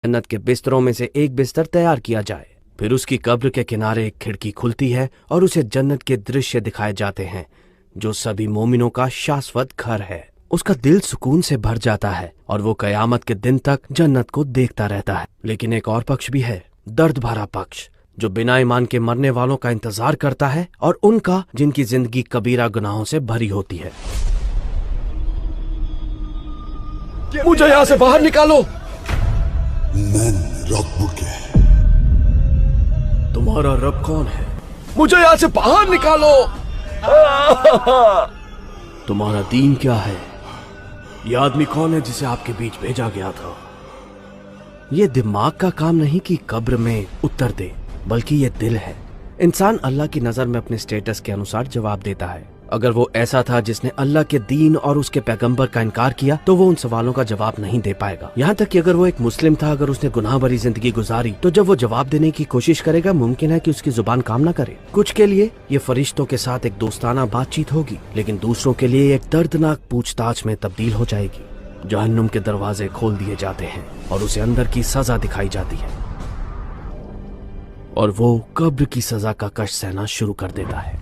जन्नत के बिस्तरों में से एक बिस्तर तैयार किया जाए। फिर उसकी कब्र के किनारे एक खिड़की खुलती है और उसे जन्नत के दृश्य दिखाए जाते हैं जो सभी मोमिनों का शाश्वत घर है। उसका दिल सुकून से भर जाता है और वो कयामत के दिन तक जन्नत को देखता रहता है। लेकिन एक और पक्ष भी है, दर्द भरा पक्ष, जो बिना ईमान के मरने वालों का इंतजार करता है और उनका जिनकी जिंदगी कबीरा गुनाहों से भरी होती है। मुझे यहाँ से बाहर निकालो। तुम्हारा रब कौन है? मुझे यहाँ से बाहर निकालो। तुम्हारा दीन क्या है? ये आदमी कौन है जिसे आपके बीच भेजा गया था? ये दिमाग का काम नहीं कि कब्र में उत्तर दे, बल्कि ये दिल है। इंसान अल्लाह की नजर में अपने स्टेटस के अनुसार जवाब देता है। अगर वो ऐसा था जिसने अल्लाह के दीन और उसके पैगंबर का इनकार किया तो वो उन सवालों का जवाब नहीं दे पाएगा। यहाँ तक कि अगर वो एक मुस्लिम था, अगर उसने गुनाह भरी जिंदगी गुजारी, तो जब वो जवाब देने की कोशिश करेगा मुमकिन है कि उसकी जुबान काम न करे। कुछ के लिए ये फरिश्तों के साथ एक दोस्ताना बातचीत होगी, लेकिन दूसरों के लिए एक दर्दनाक पूछताछ में तब्दील हो जाएगी। जहन्नुम के दरवाजे खोल दिए जाते हैं और उसे अंदर की सजा दिखाई जाती है और वो कब्र की सजा का कष्ट सहना शुरू कर देता है।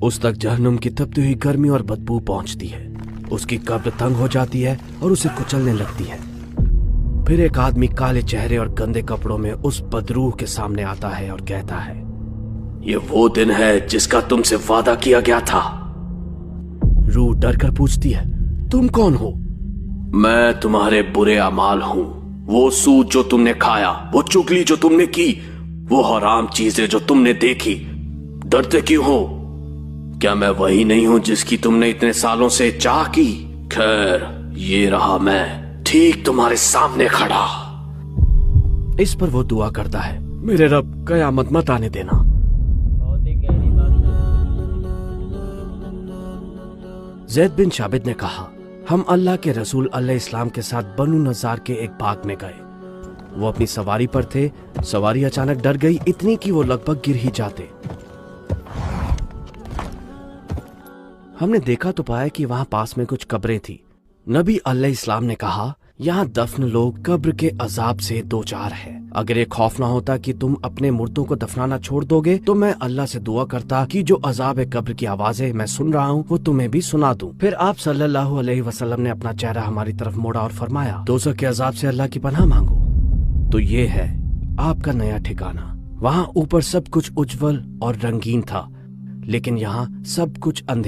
उस तक जहन्नुम की तपती हुई गर्मी और बदबू पहुंचती है। उसकी कब्र तंग हो जाती है और उसे कुचलने लगती है। फिर एक आदमी काले चेहरे और गंदे कपड़ों में उस बदरूह के सामने आता है और कहता है, ये वो दिन है जिसका तुमसे वादा किया गया था। रूह डर कर पूछती है, तुम कौन हो? मैं तुम्हारे बुरे अमाल हूँ। वो सूद जो तुमने खाया, वो चुगली जो तुमने की, वो हराम चीजें जो तुमने देखी। डरते क्यों हो? क्या मैं वही नहीं हूं जिसकी तुमने इतने सालों से चाह की? खैर, ये रहा मैं, ठीक तुम्हारे सामने खड़ा। इस पर वो दुआ करता है, मेरे रब, कयामत मत आने देना। ज़ैद बिन शाबिद ने कहा, हम अल्लाह के रसूल अलैहिस्सलाम के साथ बनु नज़ार के एक बाग में गए। वो अपनी सवारी पर थे। सवारी अचानक डर गई, इतनी कि वो लगभग गिर ही जाते। हमने देखा तो पाया कि वहां पास में कुछ कब्रें थी। नबी अलैहिस्सलाम ने कहा, यहाँ दफन लोग कब्र के अजाब से दो चार है। अगर ये खौफ ना होता कि तुम अपने मुर्दों को दफनाना छोड़ दोगे तो मैं अल्लाह से दुआ करता कि जो अजाब कब्र की आवाजें मैं सुन रहा हूँ वो तुम्हें भी सुना दूं। फिर आप सल्लल्लाहु अलैहि वसल्लम ने अपना चेहरा हमारी तरफ मोड़ा और फरमाया, दोज़ख के अजाब से अल्लाह की पनाह मांगो। तो ये है आपका नया ठिकाना। वहाँ ऊपर सब कुछ उज्जवल और रंगीन था, लेकिन यहाँ सब कुछ अंधेरा।